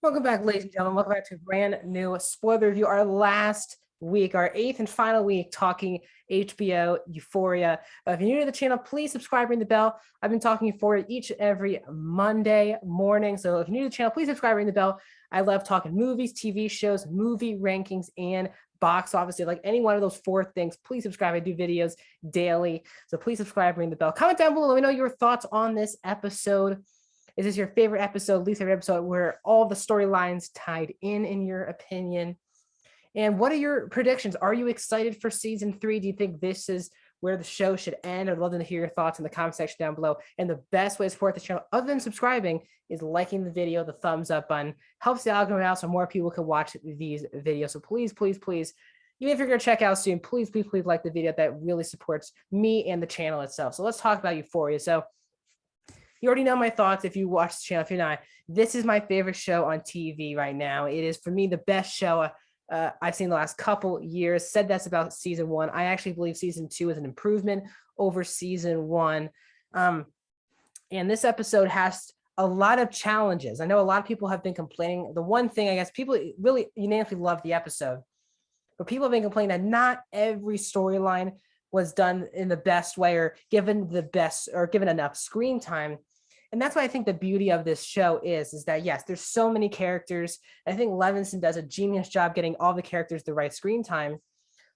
Welcome back, ladies and gentlemen. Welcome back to a brand new spoiler review. Our last week, our eighth and final week, talking HBO Euphoria. If you're new to the channel, please subscribe, ring the bell. I've been talking Euphoria each and every Monday morning. So if you're new to the channel, please subscribe, ring the bell. I love talking movies, TV shows, movie rankings, and box office. Like any one of those four things, please subscribe. I do videos daily. So please subscribe, ring the bell. Comment down below. Let me know your thoughts on this episode. Is this your favorite episode, least favorite episode, where all the storylines tied in your opinion? And what are your predictions? Are you excited for season 3? Do you think this is where the show should end? I'd love to hear your thoughts in the comment section down below. And the best way to support the channel, other than subscribing, is liking the video. The thumbs up button helps the algorithm out so more people can watch these videos. So please, please, please, even if you're going to check out soon, please, please, please like the video. That really supports me and the channel itself. So let's talk about Euphoria. So you already know my thoughts if you watch the channel. If you're not, this is my favorite show on TV right now. It is, for me, the best show I've seen the last couple years. Said that's about season 1. I actually believe season 2 is an improvement over season 1. And this episode has a lot of challenges. I know a lot of people have been complaining. The one thing, I guess, people really unanimously love the episode, but people have been complaining that not every storyline was done in the best way or given the best or given enough screen time. And that's why I think the beauty of this show is that, yes, there's so many characters. I think Levinson does a genius job getting all the characters the right screen time.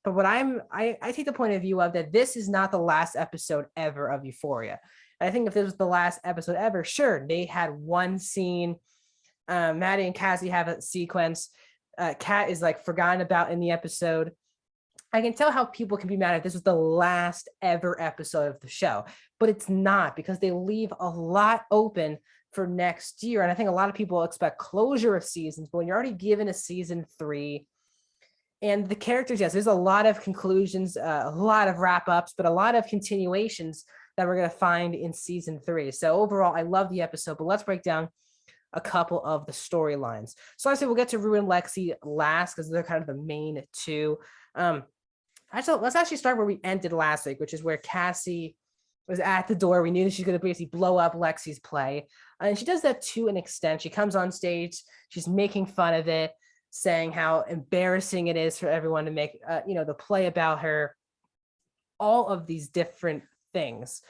But what I take the point of view of that this is not the last episode ever of Euphoria. And I think if this was the last episode ever, sure, they had one scene. Maddie and Cassie have a sequence. Kat is like forgotten about in the episode. I can tell how people can be mad if this was the last ever episode of the show, but it's not, because they leave a lot open for next year. And I think a lot of people expect closure of seasons, but when you're already given a season 3 and the characters, yes, there's a lot of conclusions, a lot of wrap ups, but a lot of continuations that we're going to find in season 3. So overall, I love the episode, but let's break down a couple of the storylines. So I say we'll get to Rue and Lexi last because they're kind of the main two. Let's actually start where we ended last week, which is where Cassie was at the door. We knew that she's going to basically blow up Lexi's play. And she does that to an extent. She comes on stage. She's making fun of it, saying how embarrassing it is for everyone to make, the play about her. All of these different things.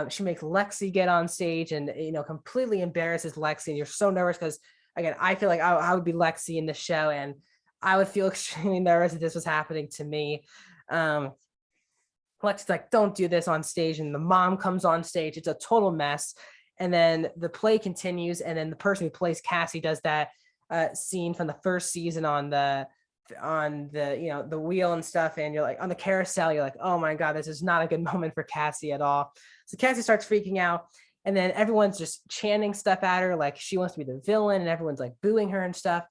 She makes Lexi get on stage and, completely embarrasses Lexi. And you're so nervous because, again, I feel like I would be Lexi in the show and I would feel extremely nervous if this was happening to me. Lexi's like, don't do this on stage, and the mom comes on stage. It's a total mess. And then the play continues, and then the person who plays Cassie does that scene from the first season on the the wheel and stuff, and you're like, on the carousel, you're like, oh my god, this is not a good moment for Cassie at all. So Cassie starts freaking out, and then everyone's just chanting stuff at her like she wants to be the villain, and everyone's like booing her and stuff.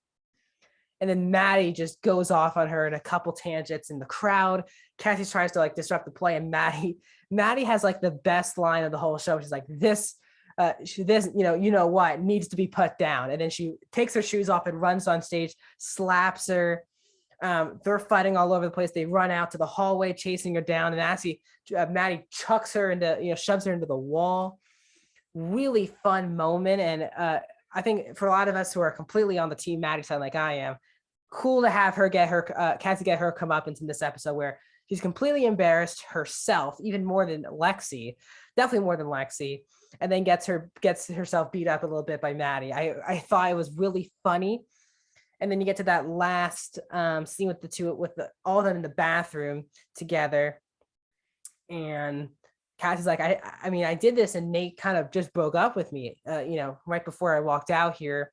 And then Maddie just goes off on her in a couple tangents in the crowd. Cassie tries to like disrupt the play, and Maddie has like the best line of the whole show. She's like, this what needs to be put down. And then she takes her shoes off and runs on stage, slaps her. They're fighting all over the place. They run out to the hallway, chasing her down. And Maddie chucks her into, shoves her into the wall. Really fun moment. And I think for a lot of us who are completely on the team Maddie side, like I am, cool to have her Cassie get her comeuppance in this episode where she's completely embarrassed herself, even more than Lexi, definitely more than Lexi, and then gets herself beat up a little bit by Maddie. I thought it was really funny. And then you get to that last scene with all of them in the bathroom together, and Cassie's like, I did this, and Nate kind of just broke up with me, right before I walked out here.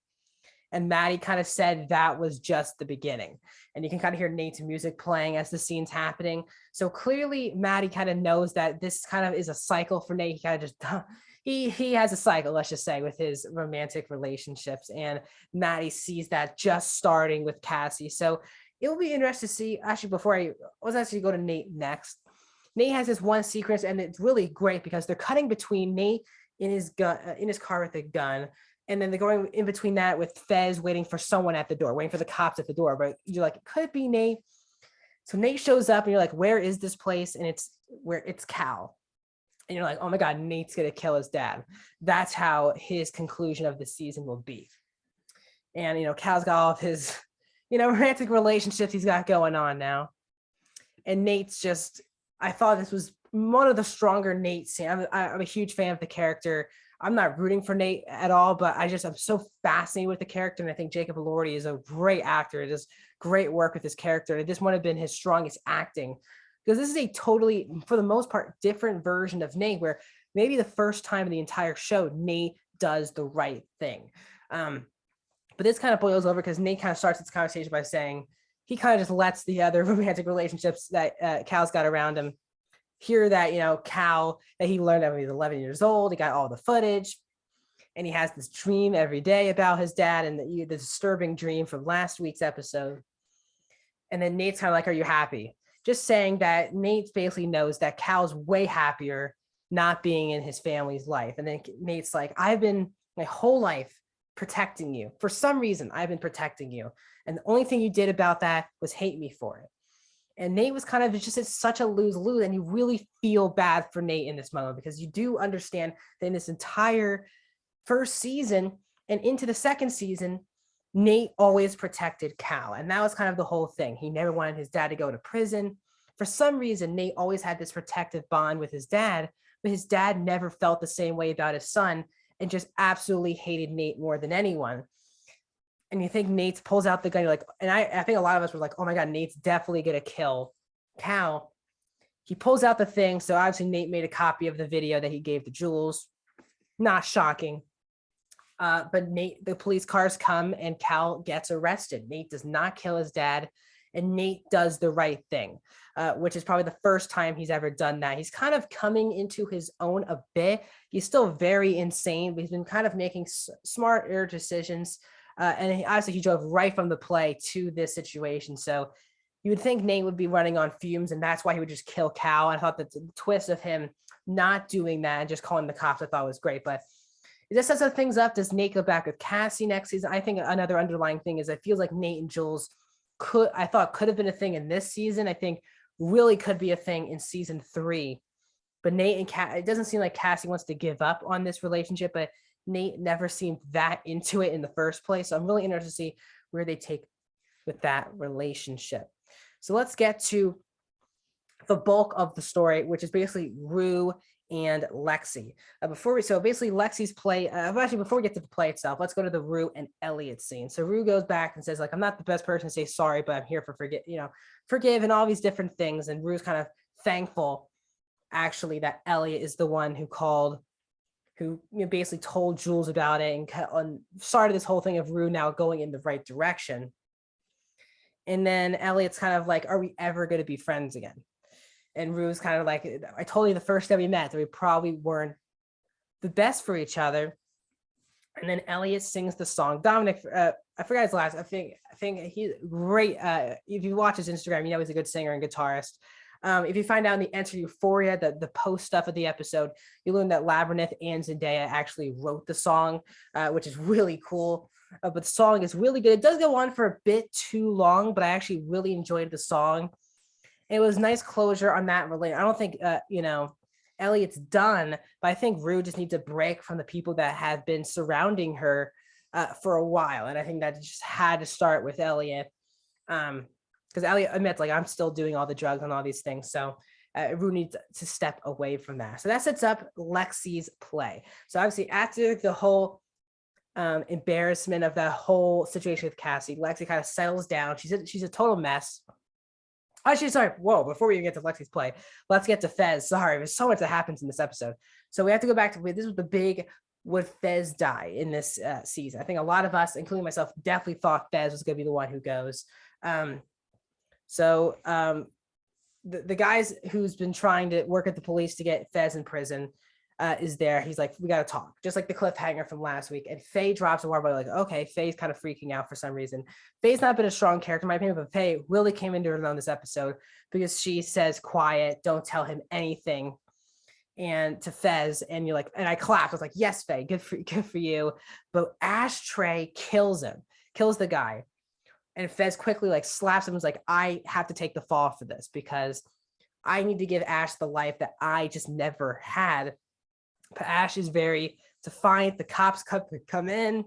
And Maddie kind of said that was just the beginning. And you can kind of hear Nate's music playing as the scene's happening. So clearly Maddie kind of knows that this kind of is a cycle for Nate. He kind of just, he has a cycle, let's just say, with his romantic relationships. And Maddie sees that just starting with Cassie. So it will be interesting to see, actually, let's actually go to Nate next. Nate has this one sequence, and it's really great because they're cutting between Nate in his car with a gun, and then they're going in between that with Fez waiting for someone at the door, waiting for the cops at the door. But you're like, could it be Nate? So Nate shows up, and you're like, where is this place? And it's Cal. And you're like, oh my god, Nate's gonna kill his dad. That's how his conclusion of the season will be. And, Cal's got all of his, romantic relationships he's got going on now. And Nate's just, I thought this was one of the stronger Nate scenes. I'm a huge fan of the character. I'm not rooting for Nate at all, but I'm so fascinated with the character. And I think Jacob Lordy is a great actor. It does great work with his character. And this would have been his strongest acting, because this is a totally, for the most part, different version of Nate, where maybe the first time in the entire show, Nate does the right thing. But this kind of boils over because Nate kind of starts this conversation by saying he kind of just lets the other romantic relationships that Cal's got around him hear that, Cal, that he learned when he was 11 years old. He got all the footage, and he has this dream every day about his dad, and the disturbing dream from last week's episode. And then Nate's kind of like, are you happy? Just saying that Nate basically knows that Cal's way happier not being in his family's life. And then Nate's like, I've been my whole life protecting you. For some reason, I've been protecting you. And the only thing you did about that was hate me for it. And Nate was kind of just such a lose-lose. And you really feel bad for Nate in this moment, because you do understand that in this entire first season and into the second season, Nate always protected Cal. And that was kind of the whole thing. He never wanted his dad to go to prison. For some reason, Nate always had this protective bond with his dad, but his dad never felt the same way about his son and just absolutely hated Nate more than anyone. And you think Nate pulls out the gun, you're like, and I think a lot of us were like, oh my God, Nate's definitely going to kill Cal. He pulls out the thing. So obviously Nate made a copy of the video that he gave to Jules. Not shocking. But the police cars come and Cal gets arrested. Nate does not kill his dad, and Nate does the right thing, which is probably the first time he's ever done that. He's kind of coming into his own a bit. He's still very insane, but he's been kind of making smarter decisions. And obviously he drove right from the play to this situation. So you would think Nate would be running on fumes, and that's why he would just kill Cal. I thought that the twist of him not doing that and just calling the cops, I thought was great. But it just sets things up. Does Nate go back with Cassie next season? I think another underlying thing is it feels like Nate and Jules could have been a thing in this season. I think really could be a thing in season 3. But Nate and it doesn't seem like Cassie wants to give up on this relationship, but Nate never seemed that into it in the first place. So I'm really interested to see where they take with that relationship. So let's get to the bulk of the story, which is basically Rue and Lexi. Before we Lexi's play, before we get to the play itself, let's go to the Rue and Elliot scene. So Rue goes back and says, like, I'm not the best person to say sorry, but I'm here for forgive and all these different things. And Rue's kind of thankful, actually, that Elliot is the one who basically told Jules about it and started this whole thing of Rue now going in the right direction. And then Elliot's kind of like, are we ever going to be friends again? And Rue's kind of like, I told you the first day we met that we probably weren't the best for each other. And then Elliot sings the song. Dominic, I forgot his last. I think he's great. If you watch his Instagram, he's a good singer and guitarist. If you find out in the Enter Euphoria, the post stuff of the episode, you learn that Labyrinth and Zendaya actually wrote the song, which is really cool. But the song is really good. It does go on for a bit too long, but I actually really enjoyed the song. It was nice closure on that related. I don't think, Elliot's done, but I think Rue just needs a break from the people that have been surrounding her for a while. And I think that just had to start with Elliot. Because Elliot admits, like, I'm still doing all the drugs and all these things. So Rue needs to step away from that. So that sets up Lexi's play. So obviously after the whole embarrassment of that whole situation with Cassie, Lexi kind of settles down. She's a total mess. Actually, sorry. Whoa, before we even get to Lexi's play, let's get to Fez. Sorry, there's so much that happens in this episode. So we have to go back to this was the big, would Fez die in this season? I think a lot of us, including myself, definitely thought Fez was going to be the one who goes. So the guys who's been trying to work at the police to get Fez in prison is there. He's like, we got to talk, just like the cliffhanger from last week. And Faye drops a water bottle, like, okay, Faye's kind of freaking out for some reason. Faye's not been a strong character, in my opinion, but Faye really came into her own this episode because she says, quiet, don't tell him anything. And to Fez, and you're like, and I clapped. I was like, yes, Faye, good for you. But Ashtray kills the guy. And Fez quickly like slaps him and was like, I have to take the fall for this because I need to give Ash the life that I just never had. But Ash is very defiant. The cops come in.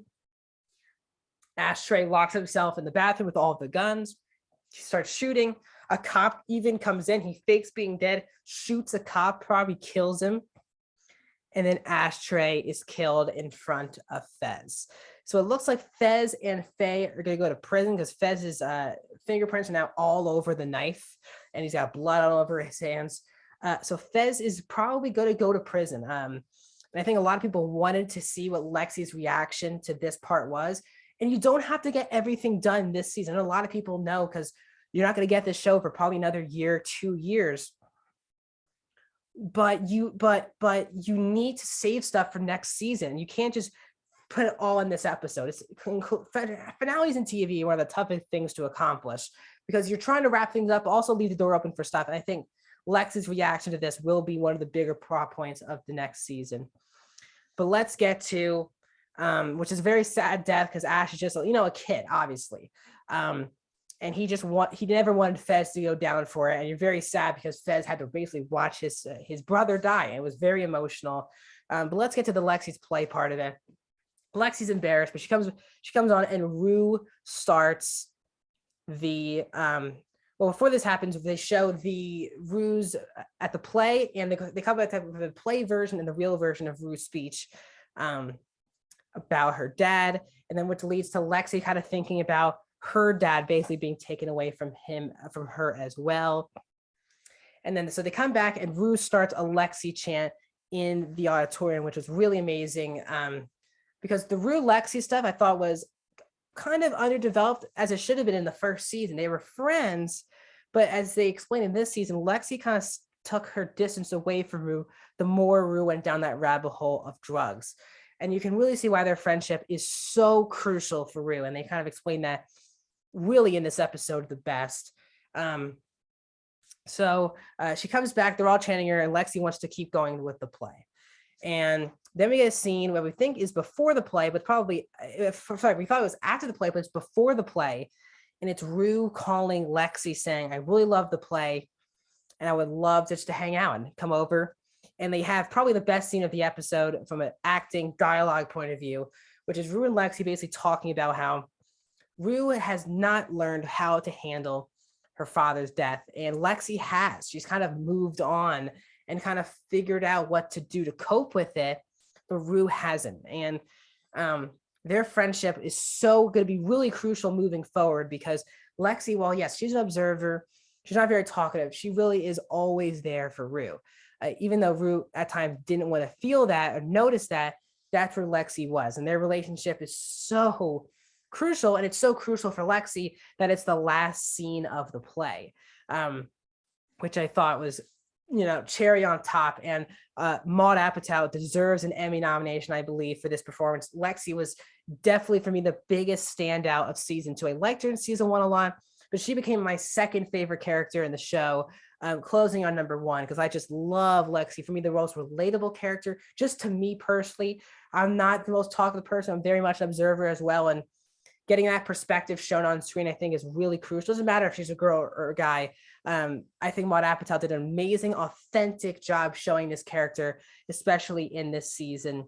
Ashtray locks himself in the bathroom with all of the guns. He starts shooting. A cop even comes in. He fakes being dead, shoots a cop, probably kills him. And then Ashtray is killed in front of Fez. So it looks like Fez and Faye are going to go to prison because Fez's fingerprints are now all over the knife, and he's got blood all over his hands. So Fez is probably going to go to prison. And I think a lot of people wanted to see what Lexi's reaction to this part was. And you don't have to get everything done this season. A lot of people know because you're not going to get this show for probably another year, 2 years. But you need to save stuff for next season. You can't just put it all in this episode. It's finales in TV are one of the toughest things to accomplish because you're trying to wrap things up, also leave the door open for stuff. And I think Lexi's reaction to this will be one of the bigger plot points of the next season. But let's get to, which is a very sad death because Ash is just, a kid, obviously. And he never wanted Fez to go down for it. And you're very sad because Fez had to basically watch his brother die. And it was very emotional. But let's get to the Lexi's play part of it. Lexi's embarrassed, but she comes on and Rue starts the, before this happens, they show the Rue's at the play, and they come back to the play version and the real version of Rue's speech about her dad. And then which leads to Lexi kind of thinking about her dad basically being taken away from her as well. And then so they come back and Rue starts a Lexi chant in the auditorium, which was really amazing. Because the Rue Lexi stuff I thought was kind of underdeveloped as it should have been in the first season. They were friends, but as they explained in this season, Lexi kind of took her distance away from Rue the more Rue went down that rabbit hole of drugs. And you can really see why their friendship is so crucial for Rue. And they kind of explain that really in this episode the best. So she comes back, they're all chanting her, and Lexi wants to keep going with the play. And then we get a scene where we think is before the play, but probably, we thought it was after the play, but it's before the play. And it's Rue calling Lexi saying, I really love the play and I would love just to hang out and come over. And they have probably the best scene of the episode from an acting dialogue point of view, which is Rue and Lexi basically talking about how Rue has not learned how to handle her father's death. And Lexi has. She's kind of moved on and kind of figured out what to do to cope with it, but Rue hasn't. And their friendship is so going to be really crucial moving forward because Lexi, while yes, she's an observer, she's not very talkative, she really is always there for Rue. Even though Rue at times didn't want to feel that or notice that, that's where Lexi was. And their relationship is so crucial, and it's so crucial for Lexi that it's the last scene of the play, which I thought was, cherry on top. And Maude Apatow deserves an Emmy nomination, I believe, for this performance. Lexi was definitely, for me, the biggest standout of season 2. I liked her in season 1 a lot, but she became my second favorite character in the show, closing on number 1, because I just love Lexi. For me, the most relatable character, just to me personally. I'm not the most talkative person. I'm very much an observer as well, and getting that perspective shown on screen, I think, is really crucial. Doesn't matter if she's a girl or a guy. I think Maude Apatow did an amazing, authentic job showing this character, especially in this season.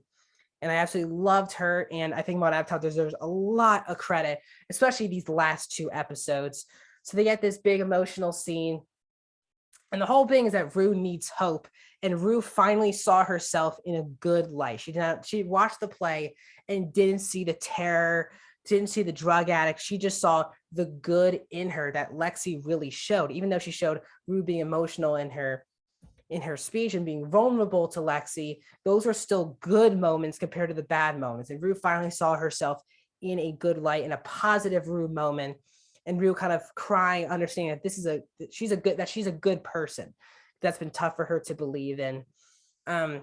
And I absolutely loved her. And I think Maude Apatow deserves a lot of credit, especially these last 2 episodes. So they get this big emotional scene. And the whole thing is that Rue needs hope. And Rue finally saw herself in a good light. She watched the play and didn't see the terror, didn't see the drug addict. She just saw the good in her that Lexi really showed. Even though she showed Rue being emotional in her speech and being vulnerable to Lexi, those were still good moments compared to the bad moments. And Rue finally saw herself in a good light, in a positive Rue moment. And Rue kind of crying, understanding that she's a good person. That's been tough for her to believe in. But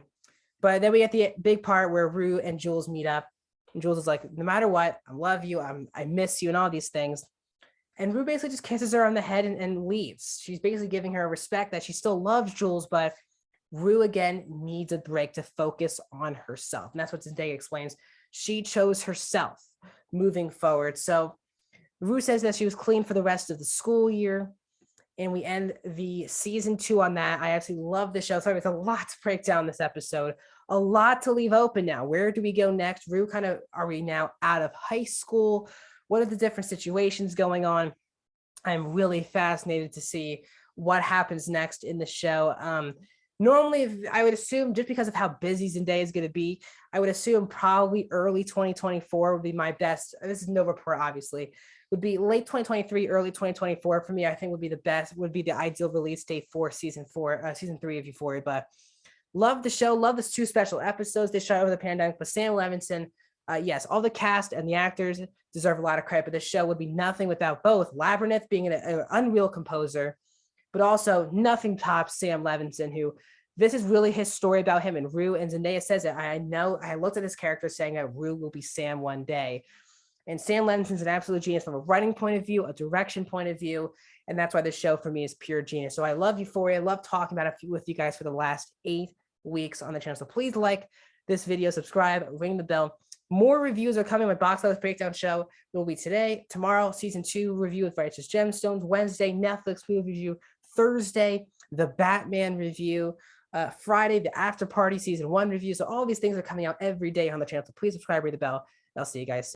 then we get the big part where Rue and Jules meet up. And Jules is like, no matter what, I love you, I miss you, and all these things. And Rue basically just kisses her on the head and leaves. She's basically giving her respect that she still loves Jules, but Rue again needs a break to focus on herself. And that's what Zendaya explains. She chose herself moving forward. So Rue says that she was clean for the rest of the school year. And we end the season 2 on that. I absolutely love the show. Sorry, it's a lot to break down this episode. A lot to leave open now. Where do we go next? Rue, are we now out of high school? What are the different situations going on? I'm really fascinated to see what happens next in the show. Normally, I would assume, just because of how busy Zendaya is going to be, I would assume probably early 2024 would be my best. This is no report, obviously. Would be late 2023, early 2024 for me. I think would be the best. Would be the ideal release date for season 3 of Euphoria. But love the show. Love the 2 special episodes they shot over the pandemic. But Sam Levinson, yes, all the cast and the actors deserve a lot of credit. But this show would be nothing without both Labyrinth being an unreal composer, but also nothing tops Sam Levinson, who this is really his story about him and Rue. And Zendaya says it. I know, I looked at this character saying that Rue will be Sam one day. And Sam Levinson's an absolute genius from a writing point of view, a direction point of view. And that's why this show for me is pure genius. So I love Euphoria. I love talking about it with you guys for the last 8 weeks on the channel. So please like this video, subscribe, ring the bell. More reviews are coming. My box office breakdown show will be today, tomorrow, season 2 review with Righteous Gemstones, Wednesday, Netflix movie review, Thursday, the Batman review, Friday, the After Party season 1 review. So all these things are coming out every day on the channel. So please subscribe, ring the bell. I'll see you guys soon.